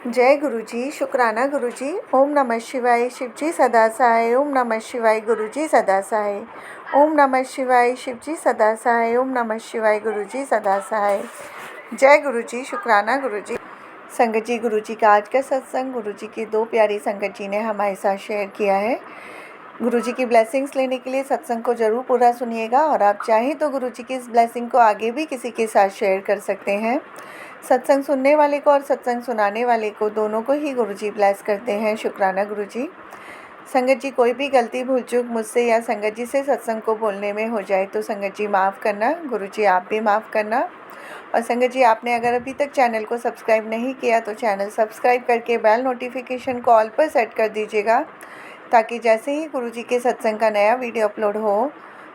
जय गुरुजी, शुक्राना गुरुजी। ओम नमः शिवाय, शिवजी सदा सहाय। ओम नमः शिवाय, गुरुजी सदा सहाय। ओम नमः शिवाय, शिवजी सदा सहाय। ओम नमः शिवाय, गुरुजी सदा सहाय। जय गुरुजी, शुक्राना गुरुजी। संगत जी, गुरुजी का आज का सत्संग गुरुजी की दो प्यारी संगत जी ने हमारे साथ शेयर किया है। गुरुजी की ब्लेसिंग्स लेने के लिए सत्संग को ज़रूर पूरा सुनिएगा, और आप चाहें तो गुरुजी की इस ब्लेसिंग को आगे भी किसी के साथ शेयर कर सकते हैं। सत्संग सुनने वाले को और सत्संग सुनाने वाले को, दोनों को ही गुरुजी ब्लेस करते हैं। शुक्राना गुरुजी। संगत जी, कोई भी गलती भूल चूक मुझसे या संगत जी से सत्संग को बोलने में हो जाए तो संगत जी माफ़ करना, गुरुजी आप भी माफ़ करना। और संगत जी, आपने अगर अभी तक चैनल को सब्सक्राइब नहीं किया तो चैनल सब्सक्राइब करके बेल नोटिफिकेशन को ऑल पर सेट कर दीजिएगा, ताकि जैसे ही गुरुजी के सत्संग का नया वीडियो अपलोड हो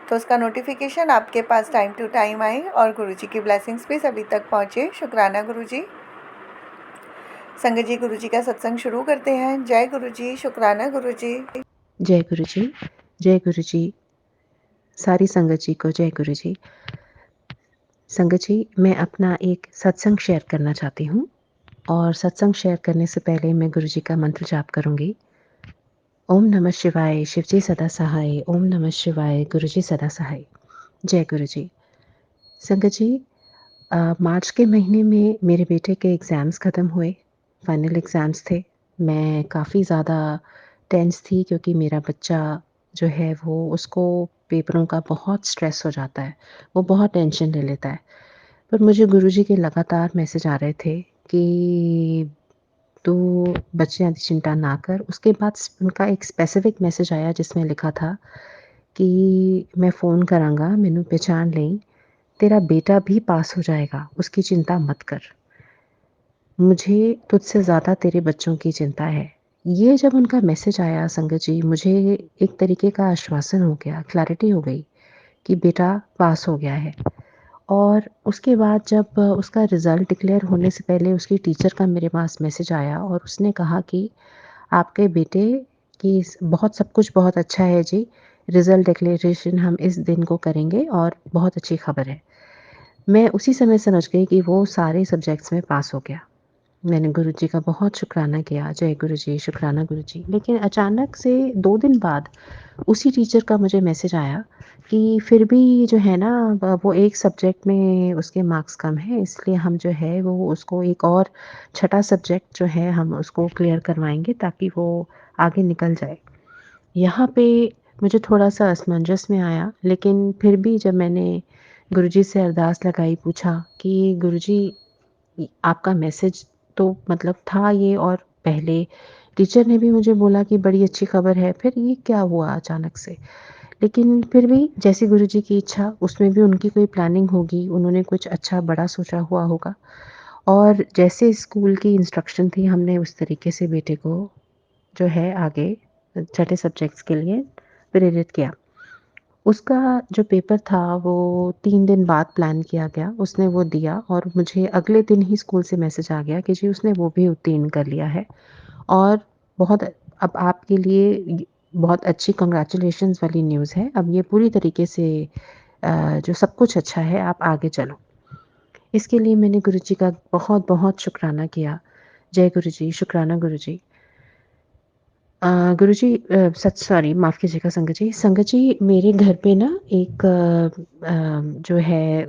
तो उसका नोटिफिकेशन आपके पास टाइम टू टाइम आए और गुरुजी की ब्लेसिंग्स भी सभी तक पहुँचे। शुक्राना गुरुजी। संगत जी, गुरुजी का सत्संग शुरू करते हैं। जय गुरुजी, शुक्राना गुरुजी। जय गुरुजी, जय गुरुजी। सारी संगत जी को जय गुरुजी। संगत जी, मैं अपना एक सत्संग शेयर करना चाहती हूँ, और सत्संग शेयर करने से पहले मैं गुरुजी का मंत्र जाप करूँगी। ओम नमः शिवाय, शिवजी सदा सहाय। ओम नमः शिवाय, गुरुजी सदा सहाय। जय गुरुजी। संगत जी, मार्च के महीने में मेरे बेटे के एग्ज़ाम्स ख़त्म हुए, फाइनल एग्ज़ाम्स थे। मैं काफ़ी ज़्यादा टेंस थी, क्योंकि मेरा बच्चा जो है वो उसको पेपरों का बहुत स्ट्रेस हो जाता है, वो बहुत टेंशन ले लेता है। पर मुझे गुरुजी के लगातार मैसेज आ रहे थे कि तू बच्चियाँ की चिंता ना कर। उसके बाद उनका एक स्पेसिफ़िक मैसेज आया जिसमें लिखा था कि मैं फ़ोन करांगा, मैनू पहचान लई, तेरा बेटा भी पास हो जाएगा, उसकी चिंता मत कर। मुझे तुझसे ज़्यादा तेरे बच्चों की चिंता है। ये जब उनका मैसेज आया संगत जी, मुझे एक तरीके का आश्वासन हो गया, क्लैरिटी हो गई कि बेटा पास हो गया है। और उसके बाद जब उसका रिज़ल्ट डिक्लेयर होने से पहले उसकी टीचर का मेरे पास मैसेज आया, और उसने कहा कि आपके बेटे की बहुत सब कुछ बहुत अच्छा है जी, रिज़ल्ट डिक्लेरेशन हम इस दिन को करेंगे और बहुत अच्छी खबर है। मैं उसी समय समझ गई कि वो सारे सब्जेक्ट्स में पास हो गया। मैंने गुरुजी का बहुत शुक्राना किया, जय गुरुजी, शुक्राना गुरुजी। लेकिन अचानक से 2 दिन बाद उसी टीचर का मुझे मैसेज आया कि फिर भी जो है ना, वो एक सब्जेक्ट में उसके मार्क्स कम हैं, इसलिए हम जो है वो उसको एक और छठा सब्जेक्ट जो है हम उसको क्लियर करवाएँगे, ताकि वो आगे निकल जाए। यहाँ पे मुझे थोड़ा-सा असमंजस में आया, लेकिन फिर भी जब मैंने गुरुजी से अरदास लगाई, पूछा कि गुरुजी, आपका मैसेज तो मतलब था ये, और पहले टीचर ने भी मुझे बोला कि बड़ी अच्छी खबर है, फिर ये क्या हुआ अचानक से? लेकिन फिर भी जैसी गुरुजी की इच्छा, उसमें भी उनकी कोई प्लानिंग होगी, उन्होंने कुछ अच्छा बड़ा सोचा हुआ होगा। और जैसे स्कूल की इंस्ट्रक्शन थी, हमने उस तरीके से बेटे को जो है आगे छठे सब्जेक्ट्स के लिए प्रेरित किया। उसका जो पेपर था वो 3 दिन बाद प्लान किया गया, उसने वो दिया, और मुझे अगले दिन ही स्कूल से मैसेज आ गया कि जी उसने वो भी उत्तीर्ण कर लिया है। और बहुत अब आपके लिए बहुत अच्छी कांग्रेचुलेशंस वाली न्यूज़ है। अब ये पूरी तरीके से जो सब कुछ अच्छा है, आप आगे चलो। इसके लिए मैंने गुरुजी का बहुत-बहुत शुक्राना किया। जय गुरुजी, शुक्राना गुरुजी। गुरुजी, सॉरी, माफ़ कीजिएगा संगत जी। संगत जी, मेरे घर पे ना एक जो है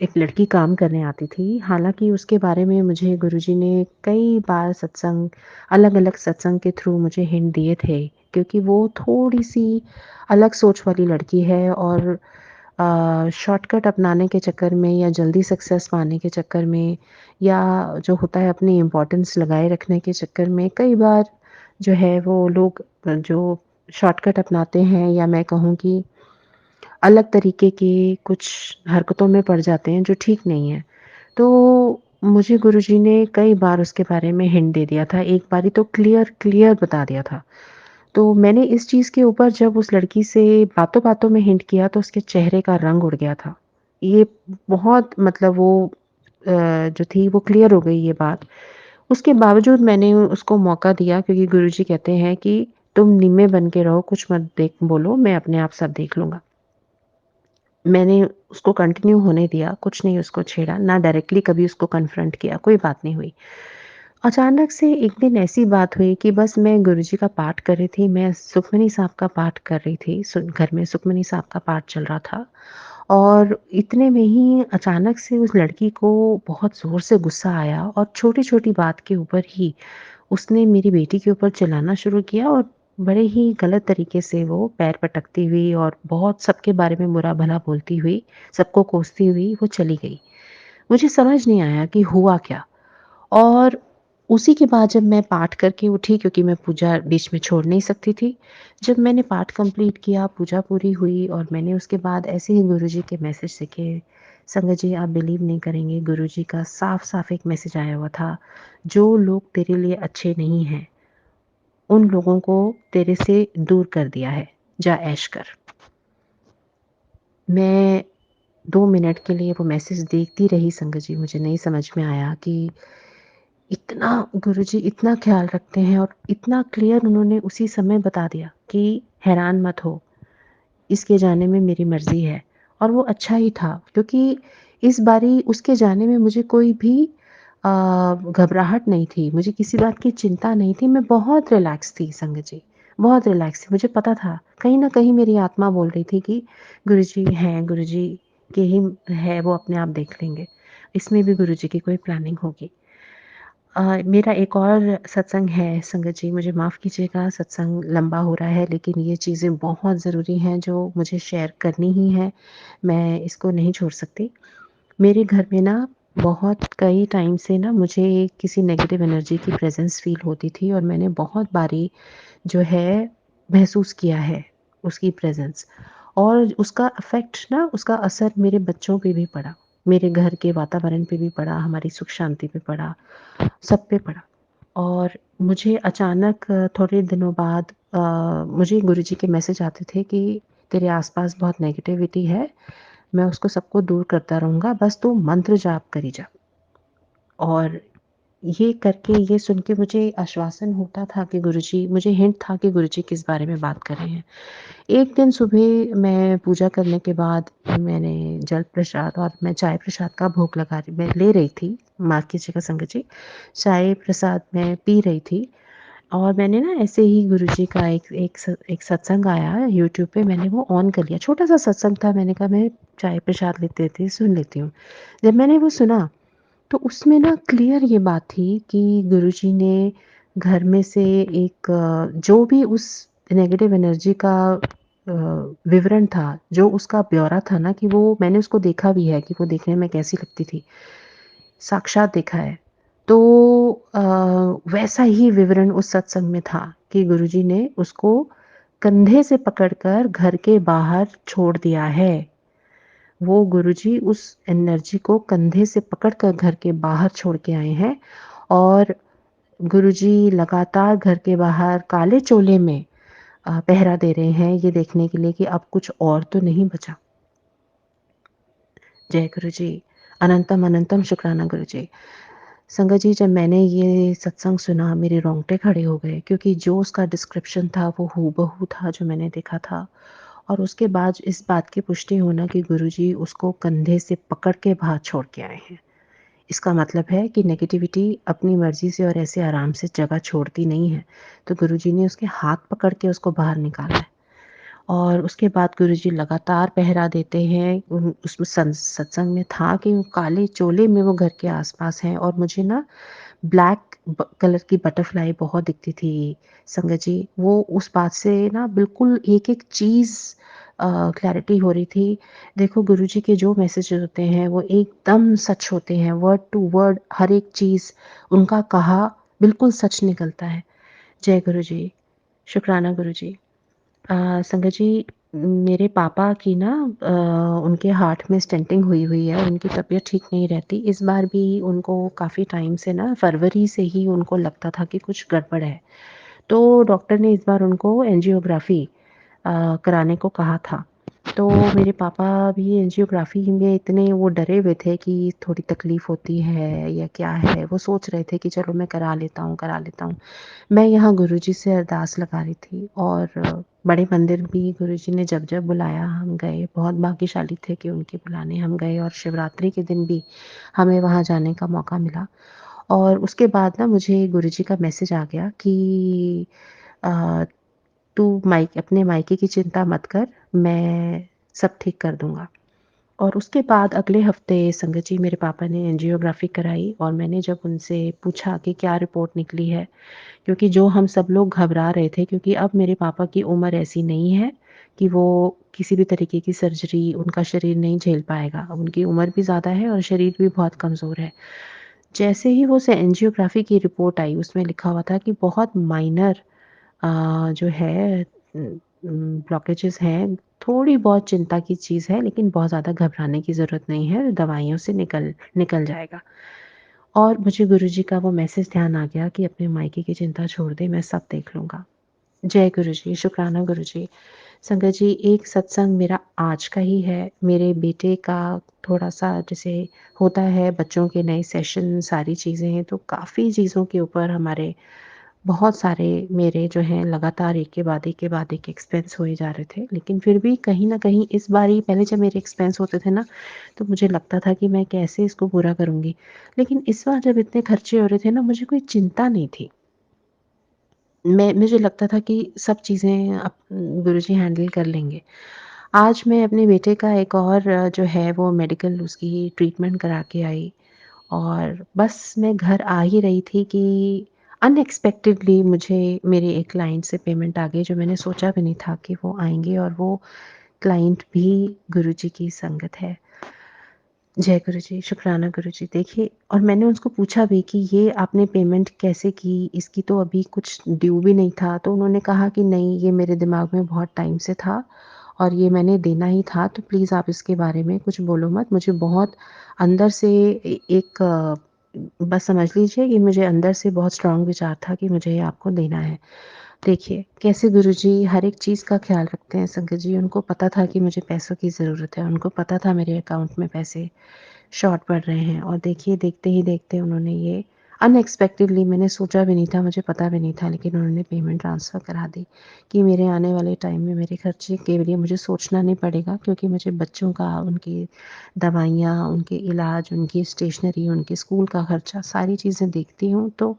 एक लड़की काम करने आती थी। हालाँकि उसके बारे में मुझे गुरुजी ने कई बार सत्संग, अलग-अलग सत्संग के थ्रू मुझे हिंट दिए थे, क्योंकि वो थोड़ी-सी अलग सोच वाली लड़की है, और शॉर्टकट अपनाने के चक्कर में, या जल्दी सक्सेस पाने के चक्कर में, या जो होता है अपनी इम्पोर्टेंस लगाए रखने के चक्कर में, कई बार जो है वो लोग जो शॉर्टकट अपनाते हैं, या मैं कहूँ कि अलग तरीके की कुछ हरकतों में पड़ जाते हैं जो ठीक नहीं है। तो मुझे गुरुजी ने कई बार उसके बारे में हिंट दे दिया था, एक बारी तो क्लियर बता दिया था। तो मैंने इस चीज़ के ऊपर जब उस लड़की से बातों-बातों में हिंट किया, तो उसके चेहरे का रंग उड़ गया था। ये बहुत मतलब वो जो थी वो क्लियर हो गई ये बात। उसके बावजूद मैंने उसको मौका दिया, क्योंकि गुरुजी कहते हैं कि तुम निम्मे बन के रहो, कुछ मत बोलो, मैं अपने आप सब देख लूँगा। मैंने उसको कंटिन्यू होने दिया, कुछ नहीं उसको छेड़ा, ना डायरेक्टली कभी उसको कन्फ्रंट किया, कोई बात नहीं हुई। अचानक से एक दिन ऐसी बात हुई कि बस मैं गुरुजी का पाठ कर रही थी, मैं सुखमनी साहब का पाठ कर रही थी। घर में सुखमनी साहब का पाठ चल रहा था और इतने में ही अचानक से उस लड़की को बहुत ज़ोर से गुस्सा आया और छोटी-छोटी बात के ऊपर ही उसने मेरी बेटी के ऊपर चिल्लाना शुरू किया और बड़े ही गलत तरीके से वो पैर पटकती हुई और बहुत सबके बारे में बुरा-भला बोलती हुई, सबको कोसती हुई वो चली गई। मुझे समझ नहीं आया कि हुआ क्या? और उसी के बाद जब मैं पाठ करके उठी क्योंकि मैं पूजा बीच में छोड़ नहीं सकती थी। जब मैंने पाठ कंप्लीट किया, पूजा पूरी हुई और मैंने उसके बाद ऐसे ही गुरुजी के मैसेज देखे। संगत जी आप बिलीव नहीं करेंगे गुरुजी का साफ-साफ एक मैसेज आया हुआ था, जो लोग तेरे लिए अच्छे नहीं हैं, उन लोगों को तेरे से दूर कर दिया है, जा ऐश कर। मैं 2 मिनट के लिए वो मैसेज देखती रही संगत जी, मुझे नहीं समझ में आया कि इतना गुरुजी इतना ख़्याल रखते हैं और इतना क्लियर उन्होंने उसी समय बता दिया कि हैरान मत हो, इसके जाने में मेरी मर्ज़ी है। और वो अच्छा ही था क्योंकि इस बारी उसके जाने में मुझे कोई भी घबराहट नहीं थी, मुझे किसी बात की चिंता नहीं थी, मैं बहुत रिलैक्स थी संगत जी, बहुत रिलैक्स थी। मुझे पता था, कहीं न कहीं मेरी आत्मा बोल रही थी कि गुरुजी हैं, गुरुजी के ही है, वो अपने आप देख लेंगे। इसमें भी गुरुजी की कोई प्लानिंग होगी। मेरा एक और सत्संग है संगत जी, मुझे माफ़ कीजिएगा सत्संग लंबा हो रहा है लेकिन ये चीज़ें बहुत ज़रूरी हैं जो मुझे शेयर करनी ही है, मैं इसको नहीं छोड़ सकती। मेरे घर में ना बहुत कई टाइम से ना मुझे किसी नेगेटिव एनर्जी की प्रेज़ेंस फ़ील होती थी और मैंने बहुत बारी जो है महसूस किया है उसकी प्रेज़ेंस और उसका इफ़ेक्ट ना उसका असर मेरे बच्चों पे भी पड़ा, मेरे घर के वातावरण पे भी पड़ा, हमारी सुख शांति पे पड़ा। सब पे पड़ा और मुझे अचानक थोड़े दिनों बाद मुझे गुरुजी के मैसेज आते थे कि तेरे आस-पास बहुत नेगेटिविटी है, मैं उसको सबको दूर करता रहूँगा, बस तू मंत्र जाप करी जा। और ये करके ये सुन के मुझे आश्वासन होता था कि गुरुजी मुझे हिंट था कि गुरुजी किस बारे में बात कर रहे हैं। एक दिन सुबह मैं पूजा करने के बाद मैंने जल प्रसाद और मैं चाय प्रसाद का भोग मैं ले रही थी, माफ़ कीजिएगा संगत जी। चाय प्रसाद मैं पी रही थी और मैंने ना ऐसे ही गुरुजी का एक सत्संग आया यूट्यूब पे मैंने वो ऑन कर लिया। छोटा-सा सत्संग था मैंने कहा मैं चाय प्रसाद लेते-लेते सुन लेती हूँ। जब मैंने वो सुना तो उसमें ना क्लियर ये बात थी कि गुरुजी ने घर में से एक जो भी उस नेगेटिव एनर्जी का विवरण था, जो उसका ब्यौरा था ना कि वो मैंने उसको देखा भी है कि वो देखने में कैसी लगती थी, साक्षात देखा है। तो वैसा ही विवरण उस सत्संग में था कि गुरुजी ने उसको कंधे से पकड़कर घर के बाहर छोड़ दिया है। वो गुरुजी उस एनर्जी को कंधे से पकड़ कर घर के बाहर छोड़ के आए हैं और गुरुजी लगातार घर के बाहर काले चोले में पहरा दे रहे हैं ये देखने के लिए कि अब कुछ और तो नहीं बचा। जय गुरुजी, अनंतम अनंतम शुक्राना गुरुजी। संगत जी जब मैंने ये सत्संग सुना मेरे रोंगटे खड़े हो गए क्योंकि जो उसका डिस्क्रिप्शन था वो हूबहू था जो मैंने देखा था। और उसके बाद इस बात की पुष्टि होना कि गुरुजी उसको कंधे से पकड़ के बाहर छोड़ के आए हैं। इसका मतलब है कि नेगेटिविटी अपनी मर्ज़ी से और ऐसे आराम से जगह छोड़ती नहीं है। तो गुरुजी ने उसके हाथ पकड़ के उसको बाहर निकाला है। और उसके बाद गुरुजी लगातार पहरा देते हैं। उसमें सत्संग में था कि वो काले चोले में वो घर के आस-पास हैं और मुझे ना ब्लैक कलर की बटरफ्लाई बहुत दिखती थी संगत जी। वो उस बात से ना बिल्कुल एक-एक चीज़ क्लैरिटी हो रही थी। देखो गुरुजी के जो मैसेजेस होते हैं वो एकदम सच होते हैं, वर्ड टू वर्ड हर एक चीज़ उनका कहा बिल्कुल सच निकलता है। जय गुरुजी, शुक्राना गुरुजी। संगत जी मेरे पापा की ना उनके हार्ट में स्टेंटिंग हुई है, उनकी तबीयत ठीक नहीं रहती। इस बार भी उनको काफ़ी टाइम से ना फरवरी से ही उनको लगता था कि कुछ गड़बड़ है। तो डॉक्टर ने इस बार उनको एंजियोग्राफ़ी कराने को कहा था। तो मेरे पापा भी एंजियोग्राफ़ी में इतने वो डरे हुए थे कि थोड़ी तकलीफ़ होती है या क्या है, वो सोच रहे थे कि चलो मैं करा लेता हूँ, करा लेता हूँ। मैं यहाँ गुरुजी से अरदास लगा रही थी और बड़े मंदिर भी गुरुजी ने जब-जब बुलाया हम गए। बहुत भाग्यशाली थे कि उनके बुलाने हम गए और शिवरात्रि के दिन भी हमें वहाँ जाने का मौका मिला। और उसके बाद ना मुझे गुरुजी का मैसेज आ गया कि अ, "तू अपने मायके की चिंता मत कर, मैं सब ठीक कर दूँगा।" और उसके बाद अगले हफ्ते संगत जी मेरे पापा ने एंजियोग्राफी कराई और मैंने जब उनसे पूछा कि क्या रिपोर्ट निकली है, क्योंकि जो हम सब लोग घबरा रहे थे, क्योंकि अब मेरे पापा की उम्र ऐसी नहीं है कि वो किसी भी तरीके की सर्जरी उनका शरीर नहीं झेल पाएगा। अब उनकी उम्र भी ज़्यादा है और शरीर भी बहुत कमज़ोर है। जैसे ही वो से एंजियोग्राफी की रिपोर्ट आई, उसमें लिखा हुआ था कि बहुत माइनर जो है ब्लॉकेजेस हैं, थोड़ी बहुत चिंता की चीज़ है, लेकिन बहुत ज़्यादा घबराने की ज़रूरत नहीं है, दवाइयों से निकल निकल जाएगा। और मुझे गुरुजी का वो मैसेज ध्यान आ गया कि अपने मायके की चिंता छोड़ दे, मैं सब देख लूँगा। जय गुरुजी, शुक्राना गुरुजी। संगत जी, एक सत्संग मेरा आज का ही है, मेरे बेटे का थोड़ा-सा जैसे होता है बच्चों के नए सेशन सारी चीज़ें, तो काफ़ी चीज़ों के ऊपर हमारे बहुत सारे मेरे जो हैं लगातार एक के बाद एक के बाद एक एक्सपेंस हुए जा रहे थे। लेकिन फिर भी कहीं न कहीं इस बारी पहले जब मेरे एक्सपेंस होते थे ना, तो मुझे लगता था कि मैं कैसे इसको पूरा करूँगी। लेकिन इस बार जब इतने खर्चे हो रहे थे ना, मुझे कोई चिंता नहीं थी। मुझे लगता था कि सब चीज़ें गुरुजी हैंडल कर लेंगे। आज मैं अपने बेटे का एक और जो है वो मेडिकल उसकी ट्रीटमेंट करा के आई और बस मैं घर आ ही रही थी कि अनएक्सपेक्टेडली मुझे मेरे एक क्लाइंट से पेमेंट आ गई, जो मैंने सोचा भी नहीं था कि वो आएँगे, और वो क्लाइंट भी गुरुजी की संगत है। जय गुरुजी, शुक्राना गुरुजी। देखिए, और मैंने उसको पूछा भी कि ये आपने पेमेंट कैसे की? इसकी तो अभी कुछ ड्यू भी नहीं था। तो उन्होंने कहा कि नहीं, ये मेरे दिमाग में बहुत टाइम से था और ये मैंने देना ही था, तो प्लीज़ आप इसके बारे में कुछ बोलो मत। मुझे बहुत अंदर से एक बस समझ लीजिए कि मुझे अंदर से बहुत स्ट्रॉन्ग विचार था कि मुझे ये आपको देना है। देखिए, कैसे गुरुजी हर एक चीज़ का ख़्याल रखते हैं संगत जी। उनको पता था कि मुझे पैसों की ज़रूरत है, उनको पता था मेरे अकाउंट में पैसे शॉर्ट पड़ रहे हैं, और देखिए देखते ही देखते उन्होंने ये अनएक्सपेक्टेडली, मैंने सोचा भी नहीं था, मुझे पता भी नहीं था, लेकिन उन्होंने पेमेंट ट्रांसफ़र करा दी कि मेरे आने वाले टाइम में मेरे खर्चे के लिए मुझे सोचना नहीं पड़ेगा, क्योंकि मुझे बच्चों का, उनकी दवाइयाँ, उनके इलाज, उनकी स्टेशनरी, उनके स्कूल का खर्चा, सारी चीज़ें देखती हूँ। तो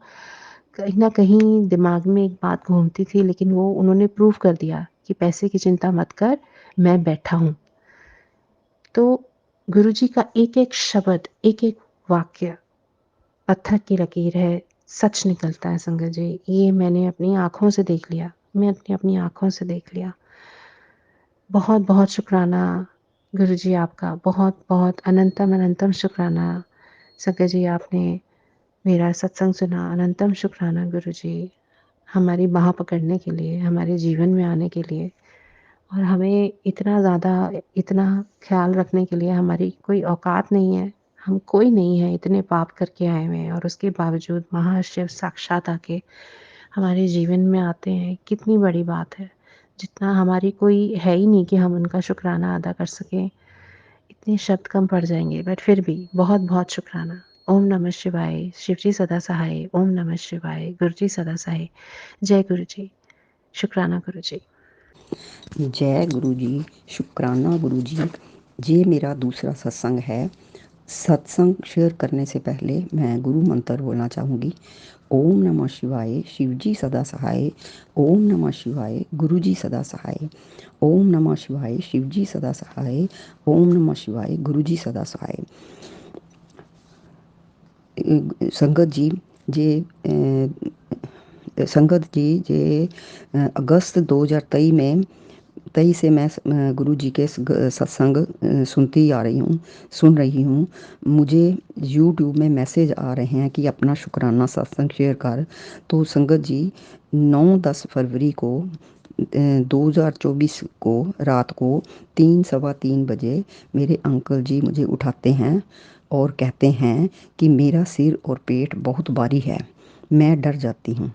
कहीं न कहीं दिमाग में एक बात घूमती थी, लेकिन वो उन्होंने प्रूव कर दिया कि पैसे की चिंता मत कर, मैं बैठा हूँ। तो गुरुजी का एक-एक शब्द, एक-एक वाक्य पत्थर की लकीर है, सच निकलता है संगत जी। ये मैंने अपनी आँखों से देख लिया। मैं अपनी अपनी आँखों से देख लिया। बहुत-बहुत शुक्राना गुरुजी आपका, बहुत-बहुत अनंतम अनंतम शुक्राना। संगत जी, आपने मेरा सत्संग सुना, अनंतम शुक्राना गुरुजी। हमारी बाँह पकड़ने के लिए, हमारे जीवन में आने के लिए, और हमें इतना ज़्यादा, इतना ख़्याल रखने के लिए हमारी कोई औकात नहीं है। हम कोई नहीं है, इतने पाप करके आए हुए हैं, और उसके बावजूद महाशिव साक्षात आके हमारे जीवन में आते हैं, कितनी बड़ी बात है। जितना हमारी कोई है ही नहीं कि हम उनका शुक्राना अदा कर सकें, इतने शब्द कम पड़ जाएँगे, बट फिर भी बहुत-बहुत शुक्राना। ओम नमः शिवाय, शिव जी सदा सहाय, ओम नमः शिवाय, गुरु जी सदा सहाय। जय गुरु जी, शुक्राना गुरु जी। जय गुरु जी, शुक्राना गुरु जी। ये मेरा दूसरा सत्संग है। सत्संग शेयर करने से पहले मैं गुरु मंत्र बोलना चाहूँगी। ओम नमः शिवाय, शिव जी सदा सहाय। ओम नमः शिवाय, गुरु जी सदा सहाय। ओम नमः शिवाय, शिव जी सदा सहाय। ओम नमः शिवाय, गुरु जी सदा सहाय। संगत जी, संगत जी, जे अगस्त 2023 में 23 से मैं गुरु जी के सत्संग सुनती आ रही हूँ, सुन रही हूँ। मुझे यूट्यूब में मैसेज आ रहे हैं कि अपना शुक्राना सत्संग शेयर कर। तो संगत जी, 9-10 फरवरी को 2024 को रात को 3 सवा 3 बजे मेरे अंकल जी मुझे उठाते हैं और कहते हैं कि मेरा सिर और पेट बहुत भारी है। मैं डर जाती हूँ।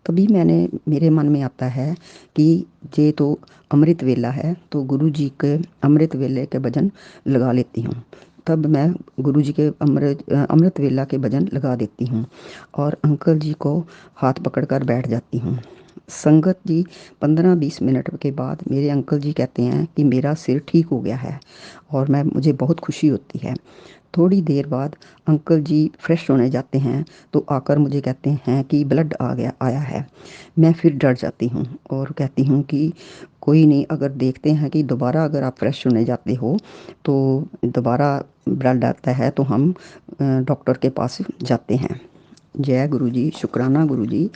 तभी मेरे मन में आता है कि ये तो अमृत वेला है, तो गुरु जी के अमृत वेले के भजन लगा लेती हूँ। तब मैं गुरु जी के अमृत वेला के भजन लगा देती हूँ और अंकल जी को हाथ पकड़कर बैठ जाती हूँ। संगत जी, 15-20 मिनट के बाद मेरे अंकल जी कहते हैं कि मेरा सिर ठीक हो गया है और मुझे बहुत खुशी होती है। थोड़ी देर बाद अंकल जी फ्रेश होने जाते हैं तो आकर मुझे कहते हैं कि ब्लड आया है। मैं फिर डर जाती हूँ और कहती हूँ कि कोई नहीं, अगर देखते हैं कि दोबारा अगर आप फ्रेश होने जाते हो तो दोबारा ब्लड आता है तो हम डॉक्टर के पास जाते हैं। जय गुरु जी, शुक्राना गुरु जी।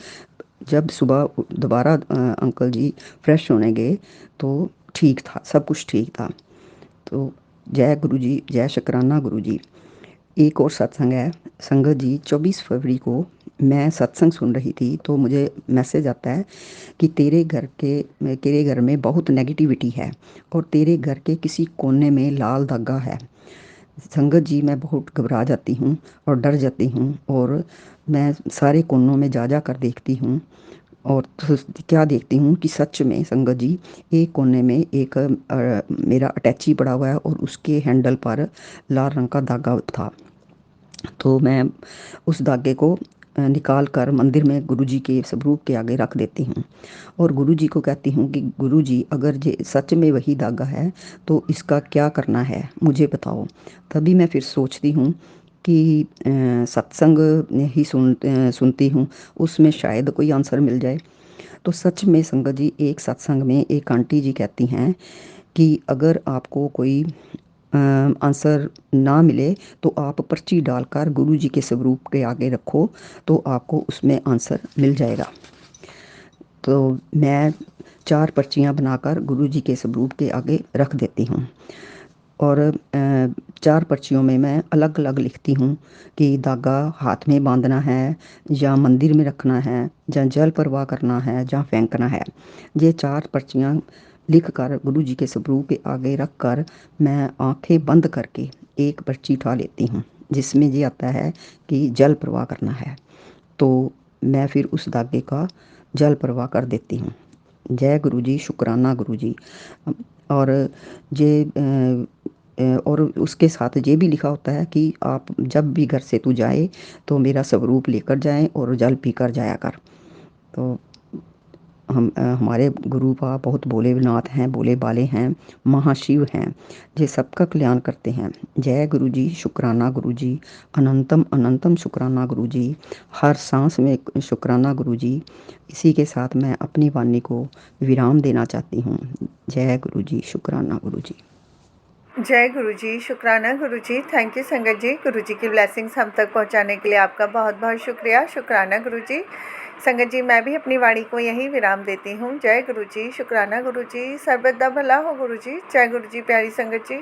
जब सुबह दोबारा अंकल जी फ्रेश होने गए तो ठीक था, सब कुछ ठीक था। तो जय गुरु जी, जय शुक्राना गुरु जी। एक और सत्संग है संगत जी, 24 फरवरी को मैं सत्संग सुन रही थी तो मुझे मैसेज आता है कि तेरे घर में बहुत नेगेटिविटी है और तेरे घर के किसी कोने में लाल धागा है। संगत जी, मैं बहुत घबरा जाती हूँ और डर जाती हूँ और मैं सारे कोनों में जा कर देखती हूँ और क्या देखती हूँ कि सच में संगत जी, एक कोने में एक मेरा अटैची पड़ा हुआ है और उसके हैंडल पर लाल रंग का धागा था। तो मैं उस धागे को निकाल कर मंदिर में गुरुजी के स्वरूप के आगे रख देती हूँ और गुरुजी को कहती हूँ कि गुरुजी, अगर ये सच में वही धागा है तो इसका क्या करना है, मुझे बताओ। तभी मैं फिर सोचती हूँ कि सत्संग ही सुनती हूँ, उसमें शायद कोई आंसर मिल जाए। तो सच में संगत जी, एक सत्संग में एक आंटी जी कहती हैं कि अगर आपको कोई आंसर ना मिले तो आप पर्ची डालकर गुरुजी के स्वरूप के आगे रखो तो आपको उसमें आंसर मिल जाएगा। तो मैं 4 पर्चियाँ बनाकर गुरुजी के स्वरूप के आगे रख देती हूँ और 4 पर्चियों में मैं अलग अलग लिखती हूँ कि धागा हाथ में बांधना है या मंदिर में रखना है या जल प्रवाह करना है या फेंकना है। ये 4 पर्चियाँ लिख कर गुरुजी के स्वरूप के आगे रख कर मैं आंखें बंद करके एक पर्ची उठा लेती हूँ जिसमें ये आता है कि जल प्रवाह करना है। तो मैं फिर उस धागे का जल प्रवाह कर देती हूँ। जय गुरु जी, शुक्राना गुरु जी। और ये और उसके साथ ये भी लिखा होता है कि आप जब भी घर से तू जाए तो मेरा स्वरूप लेकर जाएं और जल पीकर जाया कर। तो हमारे गुरु बा बहुत भोलेनाथ हैं, भोले बाले हैं, महाशिव हैं, ये सबका कल्याण करते हैं। जय गुरु जी, शुक्राना गुरु जी, अनंतम अनंतम शुक्राना गुरु जी, हर सांस में शुक्राना गुरु जी। इसी के साथ मैं अपनी वाणी को विराम देना चाहती हूँ। जय गुरु जी, शुक्राना गुरु जी। जय गुरु जी, शुक्राना गुरु जी। थैंक यू संगत जी, गुरु जी की ब्लेसिंग्स हम तक पहुंचाने के लिए आपका बहुत बहुत शुक्रिया। शुक्राना गुरु जी। संगत जी, मैं भी अपनी वाणी को यहीं विराम देती हूँ। जय गुरु जी, शुक्राना गुरु जी। सर्वदा भला हो गुरु जी। जय गुरु जी, प्यारी संगत जी।